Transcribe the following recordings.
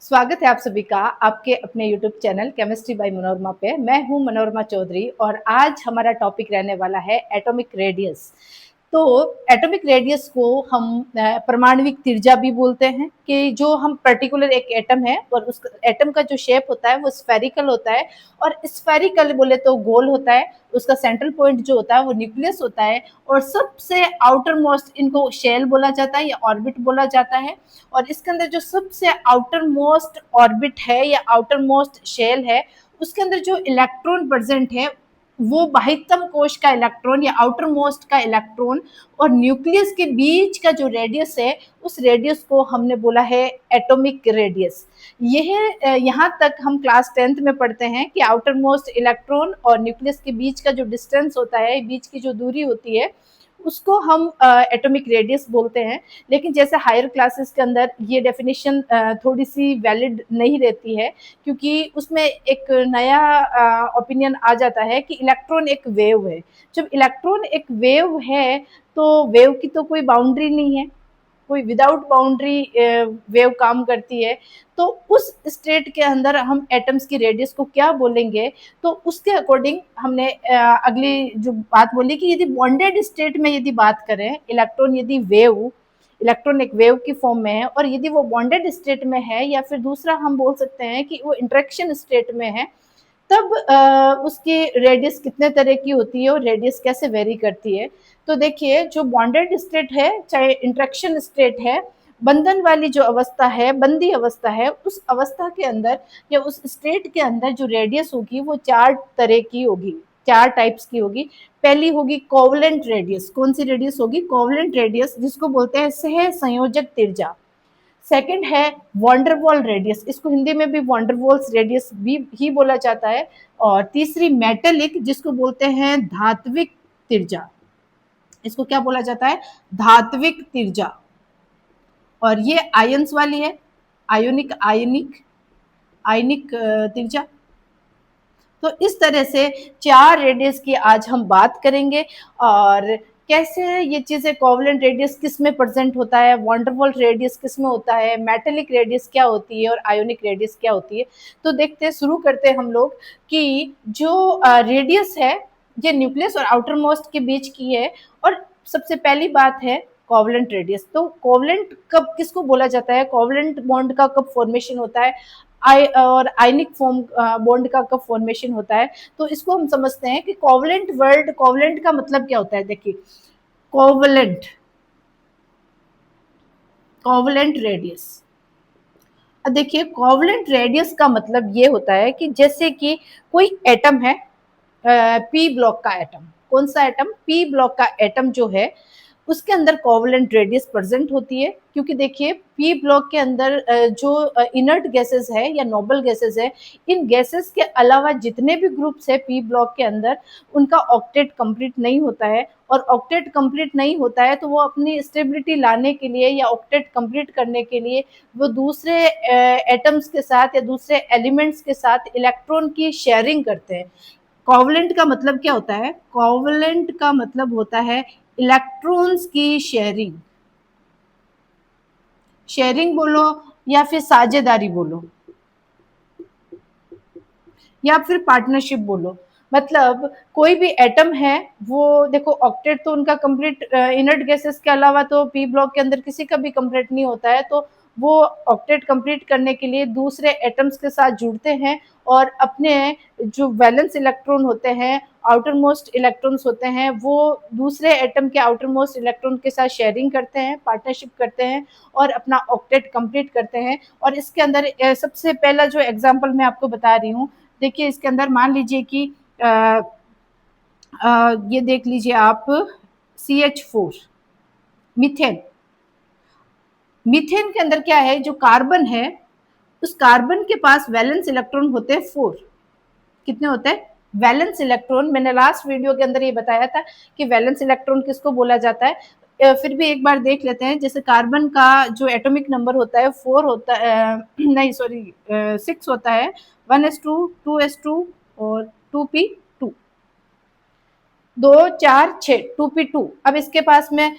स्वागत है आप सभी का आपके अपने YouTube channel chemistry bye Manorama पे। मैं हूं मनोरमा चौधरी और आज हमारा टॉपिक रहने वाला है एटॉमिक रेडियस। तो एटॉमिक रेडियस को हम परमाणविक त्रिज्या भी बोलते हैं कि जो हम पर्टिकुलर एक एटम है और उस एटम का जो शेप होता है वो स्फेरिकल होता है और स्फेरिकल बोले तो गोल होता है। उसका सेंट्रल पॉइंट जो होता है वो न्यूक्लियस होता है और सबसे आउटर मोस्ट इनको शेल बोला जाता है या ऑर्बिट बोला जाता है। और इसके अंदर जो सबसे आउटर मोस्ट ऑर्बिट है या आउटर मोस्ट शेल है उसके अंदर जो इलेक्ट्रॉन प्रेजेंट है वो बाह्यतम कोश का इलेक्ट्रॉन या आउटर मोस्ट का इलेक्ट्रॉन और न्यूक्लियस के बीच का जो रेडियस है उस रेडियस को हमने बोला है एटॉमिक रेडियस। यह यहाँ तक हम क्लास 10th में पढ़ते हैं कि आउटर मोस्ट इलेक्ट्रॉन और न्यूक्लियस के बीच का जो डिस्टेंस होता है, बीच की जो दूरी होती है उसको हम एटॉमिक रेडियस बोलते हैं। लेकिन जैसे हायर क्लासेस के अंदर ये डेफिनेशन थोड़ी सी वैलिड नहीं रहती है क्योंकि उसमें एक नया ओपिनियन आ जाता है कि इलेक्ट्रॉन एक वेव है। जब इलेक्ट्रॉन एक वेव है तो वेव की तो कोई बाउंड्री नहीं है, कोई विदाउट बाउंड्री वेव काम करती है। तो उस स्टेट के अंदर हम एटम्स की रेडियस को क्या बोलेंगे, तो उसके अकॉर्डिंग हमने अगली जो बात बोली कि यदि बॉन्डेड स्टेट में यदि बात करें, इलेक्ट्रॉन यदि वेव इलेक्ट्रॉन एक वेव की फॉर्म में है और यदि वो बॉन्डेड स्टेट में है या फिर दूसरा हम बोल सकते हैं कि वो इंटरेक्शन स्टेट में है, तब उसकी रेडियस कितने तरह की होती है और रेडियस कैसे वेरी करती है। तो देखिए जो बॉन्डेड स्टेट है चाहे इंट्रैक्शन स्टेट है, बंधन वाली जो अवस्था है, बंदी अवस्था है, उस अवस्था के अंदर या उस स्टेट के अंदर जो रेडियस होगी वो 4 तरह की होगी, 4 टाइप्स की होगी। पहली होगी कोवलेंट रेडियस। कौन सी रेडियस होगी? कोवलेंट रेडियस, जिसको बोलते हैं सह संयोजक त्रिज्या। सेकंड है वॉन्डरवॉल रेडियस, इसको हिंदी में भी वॉन्डरवॉल्स रेडियस भी ही बोला जाता है। और तीसरी मेटेलिक, जिसको बोलते हैं धात्विक त्रिज्या। इसको क्या बोला जाता है? धात्विक त्रिज्या। और ये आयंस वाली है, आयोनिक आयनिक आयनिक त्रिज्या। तो इस तरह से 4 रेडियस की आज हम बात करेंगे और कैसे ये चीज़ें कोवलेंट रेडियस किस में प्रेजेंट होता है, वंडरवॉल रेडियस किस में होता है, मेटेलिक रेडियस क्या होती है और आयोनिक रेडियस क्या होती है। तो देखते हैं, शुरू करते हैं हम लोग कि जो रेडियस है ये न्यूक्लियस और आउटर मोस्ट के बीच की है। और सबसे पहली बात है कोवलेंट रेडियस। तो कोवलेंट कब किसको बोला जाता है, कोवलेंट बॉन्ड का कब फॉर्मेशन होता है और आयनिक फॉर्म बॉन्ड का कब फॉर्मेशन होता है। तो इसको हम समझते हैं कि कोवलेंट का मतलब क्या होता है। देखिए कोवलेंट कोवलेंट रेडियस, अब देखिए कोवलेंट रेडियस का मतलब ये होता है कि जैसे कि कोई एटम है, पी ब्लॉक का एटम। कौन सा एटम? पी ब्लॉक का एटम जो है उसके अंदर कोवलेंट रेडियस प्रेजेंट होती है। क्योंकि देखिए पी ब्लॉक के अंदर जो इनर्ट गैसेस है या नोबल गैसेस है, इन गैसेस के अलावा जितने भी ग्रुप्स है पी ब्लॉक के अंदर उनका ऑक्टेट कंप्लीट नहीं होता है। और ऑक्टेट कंप्लीट नहीं होता है तो वो अपनी स्टेबिलिटी लाने के लिए या ऑक्टेट कंप्लीट करने के लिए वो दूसरे एटम्स के साथ या दूसरे एलिमेंट्स के साथ इलेक्ट्रॉन की शेयरिंग करते हैं। कोवलेंट का मतलब क्या होता है? कोवलेंट का मतलब होता है इलेक्ट्रॉन्स की शेयरिंग। शेयरिंग बोलो या फिर साझेदारी बोलो या फिर पार्टनरशिप बोलो। मतलब कोई भी एटम है वो देखो ऑक्टेट तो उनका कंप्लीट इनर्ट गैसेस के अलावा तो पी ब्लॉक के अंदर किसी का भी कंप्लीट नहीं होता है। तो वो ऑक्टेट कंप्लीट करने के लिए दूसरे एटम्स के साथ जुड़ते हैं और अपने जो वैलेंस इलेक्ट्रॉन होते हैं, आउटर मोस्ट इलेक्ट्रॉन्स होते हैं, वो दूसरे एटम के आउटर मोस्ट इलेक्ट्रॉन के साथ शेयरिंग करते हैं, पार्टनरशिप करते हैं और अपना ऑक्टेट कंप्लीट करते हैं। और इसके अंदर सबसे पहला जो एग्जांपल मैं आपको बता रही हूँ, देखिए इसके अंदर मान लीजिए कि ये देख लीजिए आप CH4 मीथेन। मीथेन के अंदर क्या है, जो कार्बन है उस कार्बन के पास वैलेंस इलेक्ट्रॉन होते हैं 4। कितने होते हैं? Valence electron. मैंने लास्ट वीडियो के अंदर ये बताया था कि वैलेंस इलेक्ट्रॉन किसको बोला जाता है। फिर भी एक बार देख लेते हैं। जैसे कार्बन का जो एटॉमिक नंबर होता है 4 होता है, नहीं सॉरी 6 होता है। 1s2 2s2 और 2p2, 2 4 6 2p2। अब इसके पास में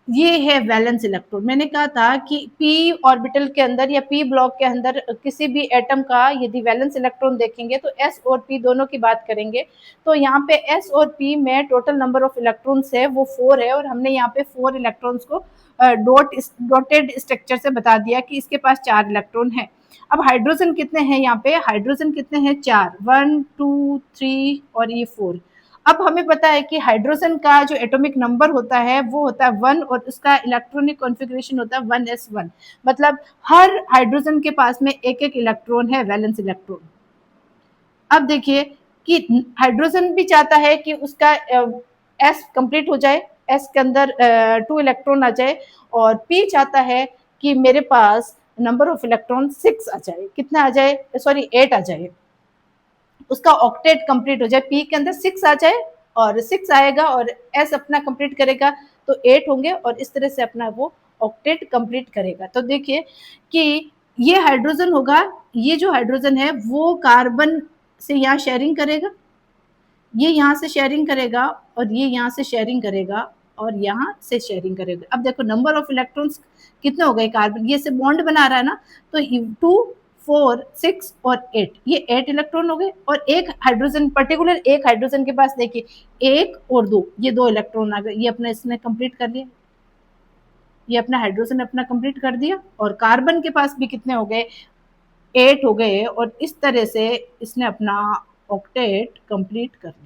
ये है वैलेंस इलेक्ट्रॉन। मैंने कहा था कि पी ऑर्बिटल के अंदर या पी ब्लॉक के अंदर किसी भी एटम का यदि वैलेंस इलेक्ट्रॉन देखेंगे तो एस और पी दोनों की बात करेंगे, तो यहाँ पे एस और पी में टोटल नंबर ऑफ इलेक्ट्रॉन्स है वो 4 है, और हमने यहाँ पे 4 इलेक्ट्रॉन्स को डॉटेड स्ट्रक्चर से बता दिया कि इसके पास 4 इलेक्ट्रॉन है। अब हाइड्रोजन कितने हैं यहाँ पे, हाइड्रोजन कितने हैं 4, 1 2 3 और ये 4। अब हमें पता है कि हाइड्रोजन का जो एटॉमिक नंबर होता है वो होता है 1, और उसका इलेक्ट्रॉनिक कॉन्फ़िगरेशन होता है 1s1। मतलब हर हाइड्रोजन के पास में एक एक इलेक्ट्रॉन है, वैलेंस इलेक्ट्रॉन। अब देखिए कि हाइड्रोजन भी चाहता है कि उसका एस कंप्लीट हो जाए, एस के अंदर 2 इलेक्ट्रॉन आ जाए, और पी चाहता है कि मेरे पास नंबर ऑफ इलेक्ट्रॉन 6 आ जाए, कितना आ जाए, सॉरी 8 आ जाए, उसका ऑक्टेट कंप्लीट हो जाए, पी के अंदर 6 आ जाए और 6 आएगा और एस अपना कंप्लीट करेगा तो 8 होंगे, और इस तरह से अपना वो ऑक्टेट कंप्लीट करेगा। तो देखिए कि ये हाइड्रोजन होगा, ये जो हाइड्रोजन है वो कार्बन से यहाँ शेयरिंग करेगा, ये यहाँ से शेयरिंग करेगा, और ये यहाँ से शेयरिंग करेगा, और यहाँ से शेयरिंग करेगा। अब देखो नंबर ऑफ इलेक्ट्रॉन्स कितने हो गए कार्बन, ये से बॉन्ड बना रहा है ना, तो 2 4 6 और 8, ये 8 इलेक्ट्रॉन हो गए। और एक हाइड्रोजन, पर्टिकुलर एक हाइड्रोजन के पास देखिए 1 और 2, ये 2 इलेक्ट्रॉन आ गए, ये अपना इसने कंप्लीट कर लिया, ये अपना हाइड्रोजन अपना कंप्लीट कर दिया। और कार्बन के पास भी कितने हो गए, 8 हो गए, और इस तरह से इसने अपना ऑक्टेट कंप्लीट कर लिया।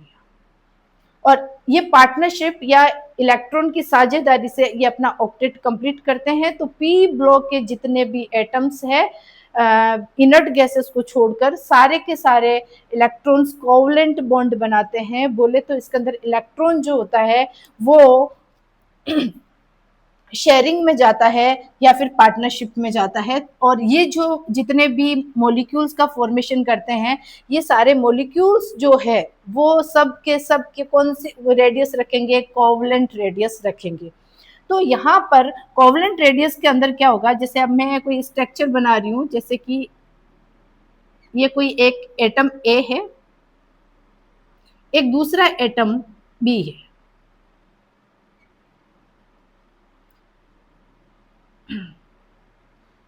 और ये पार्टनरशिप या इलेक्ट्रॉन की साझेदारी से ये अपना ऑक्टेट कंप्लीट करते हैं। तो पी ब्लॉक के जितने भी एटम्स हैं इनर्ट गैसेस को छोड़कर सारे के सारे इलेक्ट्रॉन्स कोवलेंट बॉन्ड बनाते हैं। बोले तो इसके अंदर इलेक्ट्रॉन जो होता है वो शेयरिंग में जाता है या फिर पार्टनरशिप में जाता है। और ये जो जितने भी मॉलिक्यूल्स का फॉर्मेशन करते हैं, ये सारे मॉलिक्यूल्स जो है वो सब के कौन सी रेडियस रखेंगे, कोवलेंट रेडियस रखेंगे। तो यहाँ पर कोवलेंट रेडियस के अंदर क्या होगा, जैसे अब मैं कोई स्ट्रक्चर बना रही हूँ, जैसे कि ये कोई एक एटम ए है, एक दूसरा एटम बी है,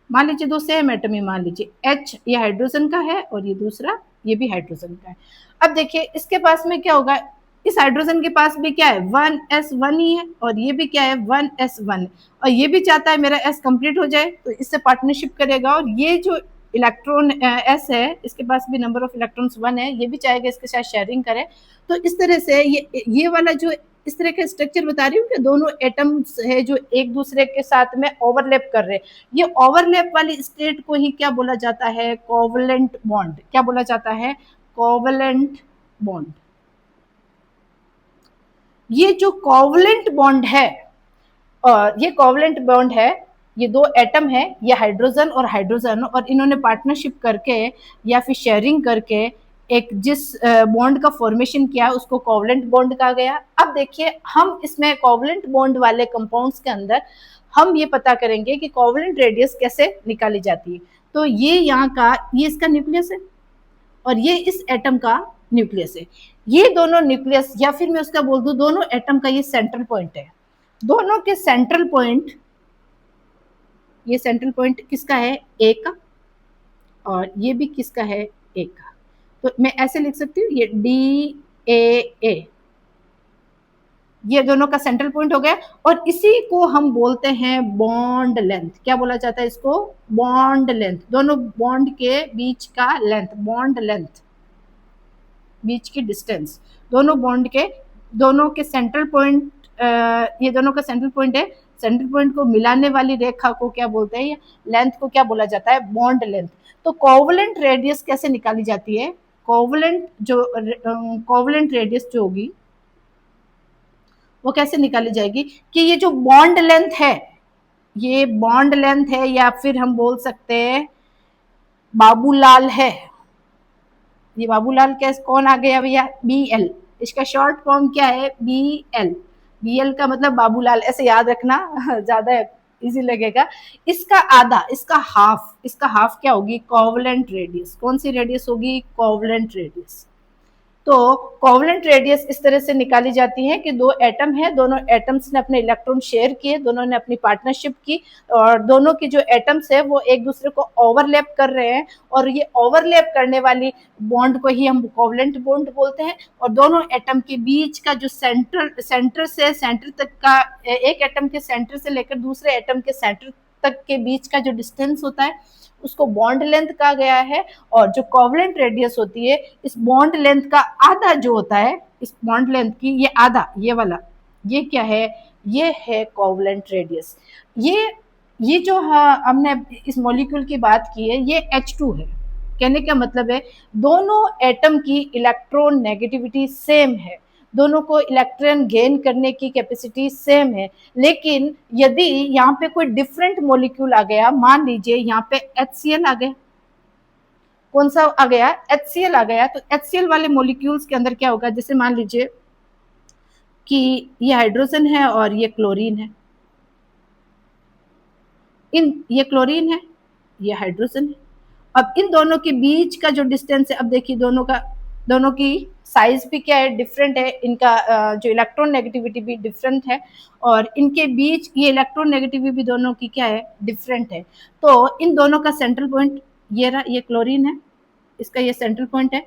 मान लीजिए दो सेम एटम ही, मान लीजिए H ये हाइड्रोजन का है और ये दूसरा ये भी हाइड्रोजन का है। अब देखिए इसके पास में क्या होगा, इस हाइड्रोजन के पास भी क्या है 1s1 ही है, और ये भी क्या है 1s1, और ये भी चाहता है मेरा S कंप्लीट हो जाए तो इससे पार्टनरशिप करेगा। और ये जो इलेक्ट्रॉन S है इसके पास भी नंबर ऑफ इलेक्ट्रॉन्स 1 है, ये भी चाहेगा इसके साथ शेयरिंग करे। तो इस तरह से ये वाला जो इस तरह का स्ट्रक्चर बता रही हूँ कि दोनों एटम्स है जो एक दूसरे के साथ में ओवरलैप कर रहे हैं, ये ओवरलैप वाली स्टेट को ही क्या बोला जाता है, कोवलेंट बॉन्ड। क्या बोला जाता है, कोवलेंट बॉन्ड। ये जो कोवलेंट बॉन्ड है, और ये कोवलेंट बॉन्ड है, ये दो एटम है, ये हाइड्रोजन और हाइड्रोजन, और इन्होंने पार्टनरशिप करके या फिर शेयरिंग करके एक जिस बॉन्ड का फॉर्मेशन किया उसको कोवलेंट बॉन्ड कहा गया। अब देखिए हम इसमें कोवलेंट बॉन्ड वाले कंपाउंड्स के अंदर हम ये पता करेंगे कि कोवलेंट रेडियस कैसे निकाली जाती है। तो ये यहाँ का, ये इसका न्यूक्लियस है और ये इस एटम का न्यूक्लियस है। ये दोनों न्यूक्लियस, या फिर मैं उसका बोल दूं दोनों एटम का ये सेंट्रल पॉइंट है। दोनों के सेंट्रल पॉइंट, ये सेंट्रल पॉइंट किसका है, ए का, और ये भी किसका है, ए का। तो मैं ऐसे लिख सकती हूँ, ये DAA, ये दोनों का सेंट्रल पॉइंट हो गया। और इसी को हम बोलते हैं बॉन्ड लेंथ। क्या बोला जाता है इसको, बॉन्ड लेंथ। दोनों बॉन्ड के बीच का लेंथ, बॉन्ड लेंथ, बीच की डिस्टेंस, दोनों बॉन्ड के, दोनों के सेंट्रल पॉइंट, ये दोनों का सेंट्रल पॉइंट है। सेंट्रल पॉइंट को मिलाने वाली रेखा को क्या बोलते हैं, लेंथ को क्या बोला जाता है, बॉन्ड लेंथ। तो कोवलेंट रेडियस कैसे निकाली जाती है, कोवलेंट रेडियस जो होगी वो कैसे निकाली जाएगी कि ये जो बॉन्ड लेंथ है, ये बॉन्ड लेंथ है, या फिर हम बोल सकते हैं बाबूलाल है। ये बाबूलाल कैसे, कौन आ गया भैया, BL, इसका शॉर्ट फॉर्म क्या है, BL। BL का मतलब बाबूलाल, ऐसे याद रखना ज्यादा इजी लगेगा। इसका आधा, इसका हाफ क्या होगी, कोवलेंट रेडियस। कौन सी रेडियस होगी, कोवलेंट रेडियस। तो कोवलेंट रेडियस इस तरह से निकाली जाती है कि दो एटम है, दोनों एटम्स ने अपने इलेक्ट्रॉन शेयर किए, दोनों ने अपनी पार्टनरशिप की और दोनों की जो एटम्स है वो एक दूसरे को ओवरलैप कर रहे हैं और ये ओवरलैप करने वाली बॉन्ड को ही हम कोवलेंट बॉन्ड बोलते हैं। और दोनों एटम के बीच का जो सेंटर से सेंटर तक का, एक एटम के सेंटर से लेकर दूसरे एटम के सेंटर तक के बीच का जो डिस्टेंस होता है उसको बॉन्ड लेंथ कहा गया है। और जो कोवलेंट रेडियस होती है, इस बॉन्ड लेंथ का आधा जो होता है, इस बॉन्ड लेंथ की ये आधा, ये वाला, ये क्या है, ये है कोवलेंट रेडियस। ये जो हमने इस मॉलिक्यूल की बात की है, ये H2 है। कहने का मतलब है दोनों एटम की इलेक्ट्रॉन नेगेटिविटी सेम है, दोनों को इलेक्ट्रॉन गेन करने की कैपेसिटी सेम है। लेकिन यदि यहाँ पे कोई डिफरेंट मॉलिक्यूल आ गया, मान लीजिए यहाँ पे HCl आ गया, कौन सा आ गया, HCl आ गया, तो HCl वाले मॉलिक्यूल्स के अंदर क्या होगा, जैसे मान लीजिए कि ये हाइड्रोजन है और ये क्लोरीन है, ये क्लोरीन है, ये हाइड्रोजन है। अब इन दोनों के बीच का जो डिस्टेंस है, अब देखिए दोनों की साइज भी क्या है, डिफरेंट है, इनका जो इलेक्ट्रॉन नेगेटिविटी भी डिफरेंट है और इनके बीच ये इलेक्ट्रॉन नेगेटिविटी भी दोनों की क्या है, डिफरेंट है। तो इन दोनों का सेंट्रल पॉइंट ये रहा, ये क्लोरीन है, इसका ये सेंट्रल पॉइंट है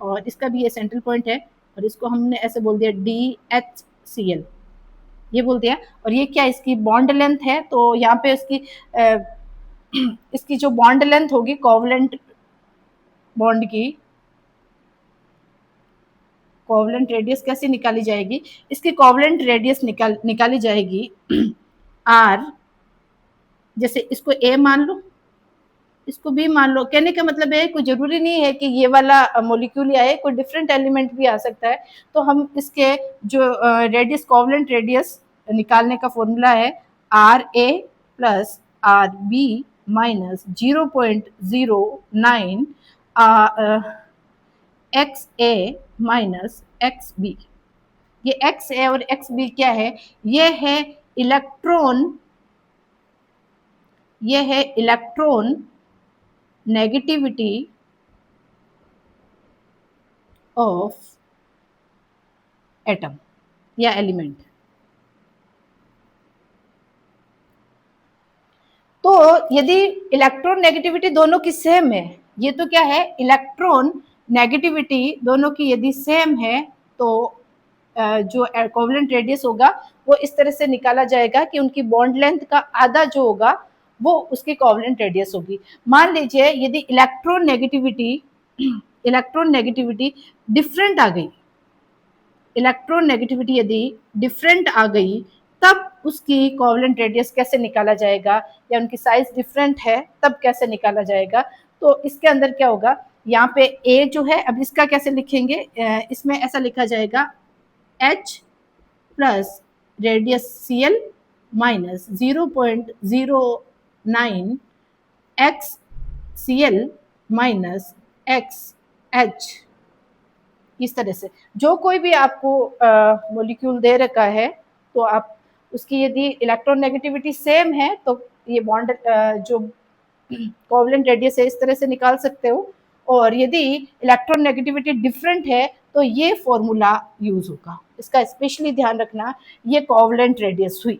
और इसका भी ये सेंट्रल पॉइंट है और इसको हमने ऐसे बोल दिया DHCl, ये बोल दिया। और ये क्या, इसकी बॉन्ड लेंथ है, तो यहाँ पे इसकी जो बॉन्ड लेंथ होगी कोवलेंट बॉन्ड की, कोवलेंट रेडियस कैसे निकाली जाएगी, इसकी कोवलेंट रेडियस निकाली जाएगी R, जैसे इसको A मान लो, इसको B मान लो। कहने का मतलब है कोई जरूरी नहीं है कि ये वाला मॉलिक्यूल आए, कोई डिफरेंट एलिमेंट भी आ सकता है। तो हम इसके जो रेडियस, कोवलेंट रेडियस निकालने का फॉर्मूला है RA plus RB minus 0.09 XA minus XB। ये XA और XB क्या है, ये है इलेक्ट्रॉन नेगेटिविटी ऑफ एटम या एलिमेंट। तो यदि इलेक्ट्रॉन नेगेटिविटी दोनों की सेम है, ये तो क्या है, इलेक्ट्रॉन नेगेटिविटी दोनों की यदि सेम है तो जो कोवलेंट रेडियस होगा वो इस तरह से निकाला जाएगा कि उनकी बॉन्ड लेंथ का आधा जो होगा वो उसकी कोवलेंट रेडियस होगी। मान लीजिए यदि इलेक्ट्रॉन नेगेटिविटी डिफरेंट आ गई, इलेक्ट्रॉन नेगेटिविटी यदि डिफरेंट आ गई, तब उसकी कोवलेंट रेडियस कैसे निकाला जाएगा, या उनकी साइज डिफरेंट है तब कैसे निकाला जाएगा। तो इसके अंदर क्या होगा, यहाँ पे A जो है, अब इसका कैसे लिखेंगे, इसमें ऐसा लिखा जाएगा H plus radius Cl minus 0.09 XCl minus XH। इस तरह से जो कोई भी आपको मॉलिक्यूल दे रखा है, तो आप उसकी यदि इलेक्ट्रॉन नेगेटिविटी सेम है तो ये बॉन्ड जो कोवलेंट रेडियस है इस तरह से निकाल सकते हो, और यदि इलेक्ट्रॉन नेगेटिविटी डिफरेंट है तो ये फॉर्मूला यूज होगा। इसका स्पेशली ध्यान रखना, ये कोवलेंट रेडियस हुई।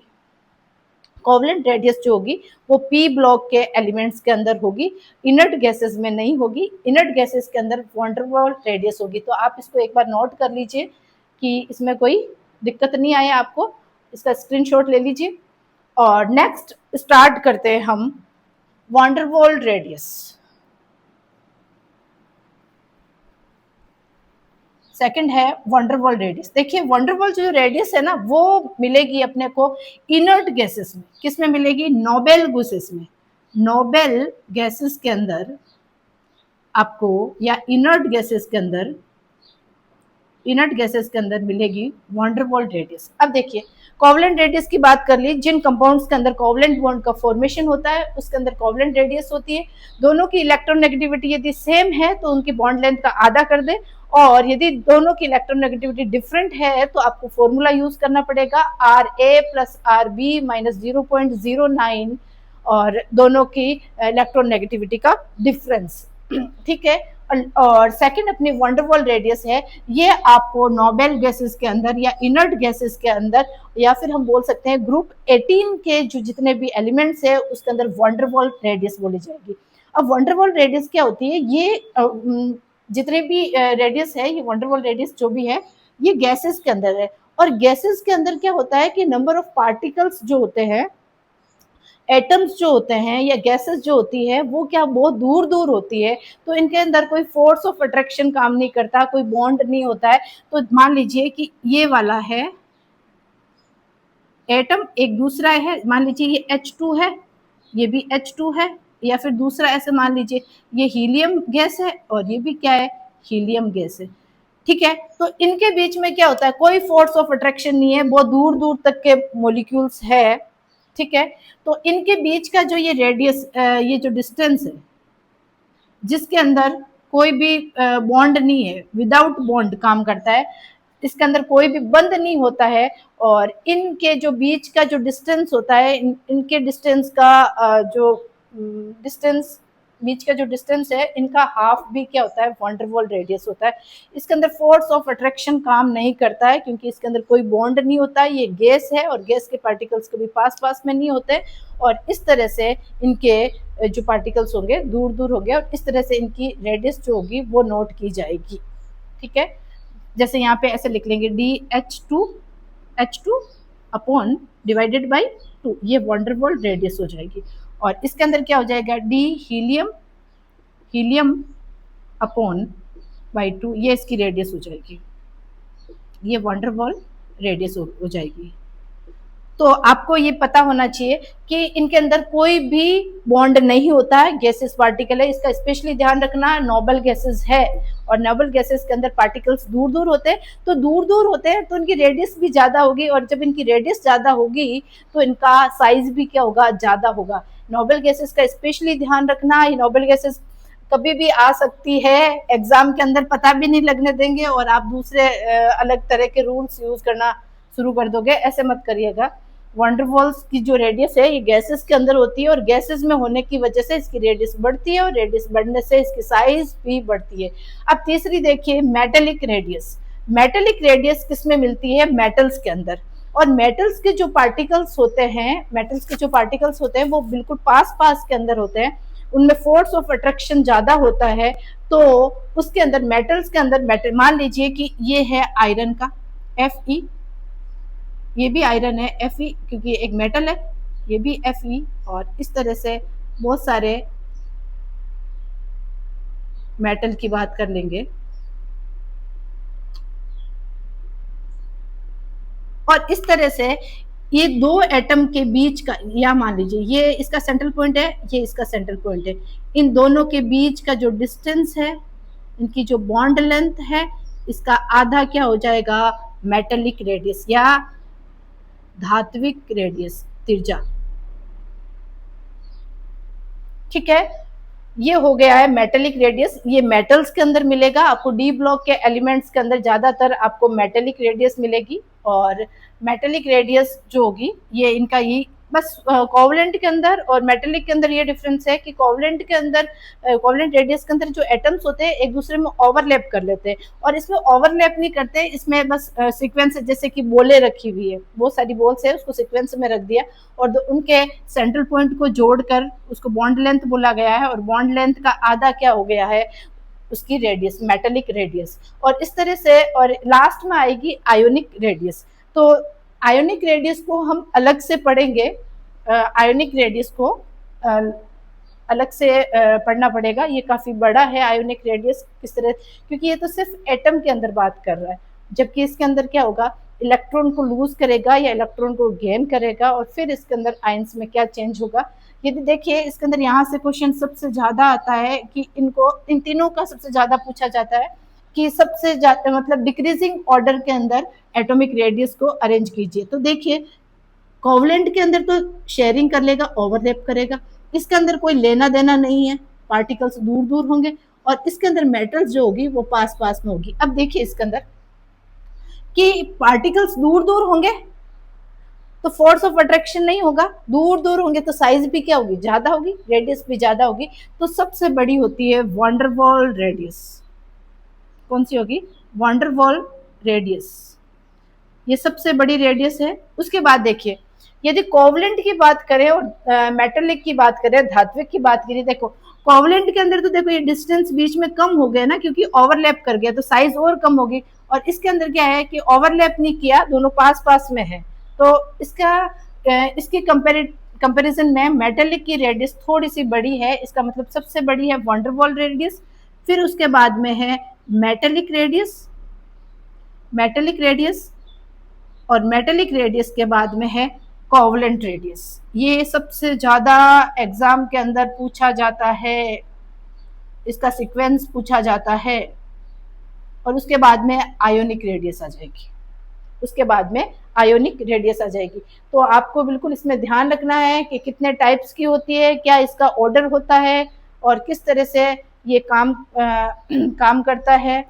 कोवलेंट रेडियस जो होगी वो P ब्लॉक के एलिमेंट्स के अंदर होगी, इनर्ट गैसेस में नहीं होगी। इनर्ट गैसेस के अंदर वॉन डेर वाल रेडियस होगी। तो आप इसको एक बार नोट कर लीजिए कि इसमें कोई दिक्कत नहीं आए आपको, इसका स्क्रीनशॉट ले लीजिए। और नेक्स्ट स्टार्ट करते हैं हम van der Waals radius. Second है वॉन डेर वाल रेडियस। देखिए वॉन डेर वाल जो रेडियस है ना, वो मिलेगी अपने को इनर्ट गैसेस में। किस में मिलेगी, नोबेल गैसेस में। नोबेल गैसेस के अंदर आपको, या इनर्ट गैसेस के अंदर मिलेगी वॉन डेर वाल रेडियस। अब देखिए कोवलेंट रेडियस की बात कर ली, जिन कंपाउंड्स के अंदर कोवलेंट बॉन्ड का फॉर्मेशन होता है उसके अंदर कोवलेंट रेडियस होती है। दोनों की इलेक्ट्रॉन नेगेटिविटी यदि सेम है तो उनकी बॉन्ड लेंथ का आधा कर दे, और यदि दोनों की इलेक्ट्रॉन नेगेटिविटी डिफरेंट है तो आपको फॉर्मूला यूज करना पड़ेगा RA प्लस RB माइनस 0.09 और दोनों की इलेक्ट्रॉन नेगेटिविटी का डिफरेंस। ठीक है। और सेकंड अपनी वंडरवॉल रेडियस है, ये आपको नोबेल गैसेस के अंदर या इनर्ट गैसेस के अंदर, या फिर हम बोल सकते हैं ग्रुप 18 के जो जितने भी एलिमेंट्स है उसके अंदर वंडरवॉल रेडियस बोली जाएगी। अब वंडरवॉल रेडियस क्या होती है, ये जितने भी रेडियस है, ये वंडरवॉल रेडियस जो भी है ये गैसेस के अंदर है। और गैसेस के अंदर क्या होता है कि नंबर ऑफ पार्टिकल्स जो होते हैं, एटम्स जो होते हैं या गैसेस जो होती है वो क्या बहुत दूर दूर होती है, तो इनके अंदर कोई फोर्स ऑफ अट्रैक्शन काम नहीं करता, कोई बॉन्ड नहीं होता है। तो मान लीजिए कि ये वाला है एटम, एक दूसरा है, मान लीजिए ये H2 है, ये भी H2 है, या फिर दूसरा ऐसे मान लीजिए ये हीलियम गैस है और ये भी क्या है, हीलियम गैस है। ठीक है, तो इनके बीच में क्या होता है, कोई फोर्स ऑफ अट्रैक्शन नहीं है, बहुत दूर दूर तक के मॉलिक्यूल्स है। ठीक है, तो इनके बीच का जो ये रेडियस, ये जो डिस्टेंस है जिसके अंदर कोई भी बॉन्ड नहीं है, विदाउट बॉन्ड काम करता है, इसके अंदर कोई भी बंद नहीं होता है, और इनके जो बीच का जो डिस्टेंस होता है, इनके डिस्टेंस का जो डिस्टेंस, बीच का जो डिस्टेंस है, इनका हाफ भी क्या होता है, वंडरवॉल रेडियस होता है। इसके अंदर फोर्स ऑफ अट्रैक्शन काम नहीं करता है क्योंकि इसके अंदर कोई बॉन्ड नहीं होता है, ये गैस है और गैस के पार्टिकल्स कभी पास पास में नहीं होते, और इस तरह से इनके जो पार्टिकल्स होंगे दूर दूर होंगे, और इस तरह से इनकी रेडियस जो होगी वो नोट की जाएगी। ठीक है, जैसे यहाँ पे ऐसे लिख लेंगे H2 अपॉन डिवाइडेड बाई 2, ये वंडरवॉल रेडियस हो जाएगी। और इसके अंदर क्या हो जाएगा, D हीलियम अपॉन बाई 2, ये इसकी रेडियस हो जाएगी, ये वंडरवॉल रेडियस हो जाएगी। तो आपको ये पता होना चाहिए कि इनके अंदर कोई भी बॉन्ड नहीं होता है, गैसेस पार्टिकल है, इसका स्पेशली ध्यान रखना। नोबल गैसेस है और नोबल गैसेस के अंदर पार्टिकल्स दूर दूर होते हैं, तो दूर दूर होते हैं तो इनकी रेडियस भी ज़्यादा होगी, और जब इनकी रेडियस ज़्यादा होगी तो इनका साइज भी क्या होगा, ज़्यादा होगा। नोबल गैसेस का स्पेशली ध्यान रखना, ये नोबल गैसेस कभी भी आ सकती है, एग्जाम के अंदर पता भी नहीं लगने देंगे और आप दूसरे अलग तरह के रूल्स यूज करना शुरू कर दोगे, ऐसे मत करिएगा। वंडरवॉल्स की जो रेडियस है ये गैसेस के अंदर होती है, और गैसेस में होने की वजह से इसकी रेडियस बढ़ती है, और रेडियस बढ़ने से इसकी साइज भी बढ़ती है। अब तीसरी देखिए, मेटेलिक रेडियस। मेटेलिक रेडियस किसमें मिलती है, मेटल्स के अंदर। और मेटल्स के जो पार्टिकल्स होते हैं, मेटल्स के जो पार्टिकल्स होते हैं वो बिल्कुल पास पास के अंदर होते हैं, उनमें फोर्स ऑफ अट्रैक्शन ज्यादा होता है। तो उसके अंदर मेटल्स के अंदर मेटल, मान लीजिए कि ये है आयरन का Fe, ये भी आयरन है Fe क्योंकि एक मेटल है, ये भी Fe, और इस तरह से बहुत सारे मेटल की बात कर लेंगे। और इस तरह से ये दो एटम के बीच का, या मान लीजिए ये इसका सेंट्रल पॉइंट है, ये इसका सेंट्रल पॉइंट है, इन दोनों के बीच का जो डिस्टेंस है, इनकी जो बॉन्ड लेंथ है, इसका आधा क्या हो जाएगा, मेटेलिक रेडियस या धात्विक रेडियस, त्रिज्या। ठीक है, ये हो गया है मेटेलिक रेडियस, ये मेटल्स के अंदर मिलेगा आपको, डी ब्लॉक के एलिमेंट्स के अंदर ज्यादातर आपको मेटेलिक रेडियस मिलेगी। और मेटेलिक रेडियस जो होगी ये इनका ही बस कोवलेंट के अंदर और मेटेलिक के अंदर ये डिफरेंस है कि कोवलेंट के अंदर, कोवलेंट रेडियस के अंदर जो एटम्स होते हैं एक दूसरे में ओवरलैप कर लेते हैं, और इसमें ओवरलैप नहीं करते, इसमें बस सीक्वेंस जैसे कि बोले रखी हुई है, बहुत सारी बोल्स है उसको सीक्वेंस में रख दिया, और उनके सेंट्रल पॉइंट को जोड़कर उसको बॉन्ड लेंथ बोला गया है, और बॉन्ड लेंथ का आधा क्या हो गया है, उसकी रेडियस, मेटेलिक रेडियस। और इस तरह से, और लास्ट में आएगी आयोनिक रेडियस। तो आयोनिक रेडियस को हम अलग से पढ़ेंगे, आयोनिक रेडियस को अलग से पढ़ना पड़ेगा, ये काफी बड़ा है आयोनिक रेडियस किस तरह, क्योंकि ये तो सिर्फ एटम के अंदर बात कर रहा है, जबकि इसके अंदर क्या होगा, इलेक्ट्रॉन को लूज करेगा या इलेक्ट्रॉन को गेन करेगा, और फिर इसके अंदर आयंस में क्या चेंज होगा। यदि देखिए इसके अंदर यहाँ से क्वेश्चन सबसे ज्यादा आता है कि इनको, इन तीनों का सबसे ज्यादा पूछा जाता है कि सबसे ज्यादा मतलब डिक्रीजिंग ऑर्डर के अंदर एटॉमिक रेडियस को अरेंज कीजिए। तो देखिए कोवलेंट के अंदर तो शेयरिंग कर लेगा, ओवरलैप करेगा, इसके अंदर कोई लेना देना नहीं है, पार्टिकल्स दूर दूर होंगे, और इसके अंदर मेटल्स जो होगी वो पास पास में होगी। अब देखिए इसके अंदर कि पार्टिकल्स दूर दूर होंगे तो फोर्स ऑफ अट्रैक्शन नहीं होगा, दूर दूर होंगे तो साइज भी क्या होगी, ज्यादा होगी, रेडियस भी ज्यादा होगी। तो सबसे बड़ी होती है वंडरवॉल रेडियस। कौन सी होगी, वंडरवॉल रेडियस, ये सबसे बड़ी रेडियस है। उसके बाद देखिए, यदि कोवलेंट की बात करें और मेटेलिक की बात करें, धात्विक की बात करें, देखो कोवलेंट के अंदर तो देखो ये डिस्टेंस बीच में कम हो गया ना, क्योंकि ओवरलैप कर गया तो साइज और कम होगी। और इसके अंदर क्या है कि ओवरलैप नहीं किया, दोनों पास पास में है, तो इसके कंपेरिजन में मेटेलिक की रेडियस थोड़ी सी बड़ी है, इसका मतलब सबसे बड़ी है वंडरवॉल रेडियस। फिर उसके बाद में है मेटेलिक रेडियस, मेटेलिक रेडियस, और मेटेलिक रेडियस के बाद में है कोवलेंट रेडियस। ये सबसे ज्यादा एग्जाम के अंदर पूछा जाता है, इसका सीक्वेंस पूछा जाता है। और उसके बाद में आयोनिक रेडियस आ जाएगी, उसके बाद में आयोनिक रेडियस आ जाएगी। तो आपको बिल्कुल इसमें ध्यान रखना है कि कितने टाइप्स की होती है, क्या इसका ऑर्डर होता है, और किस तरह से ये काम करता है।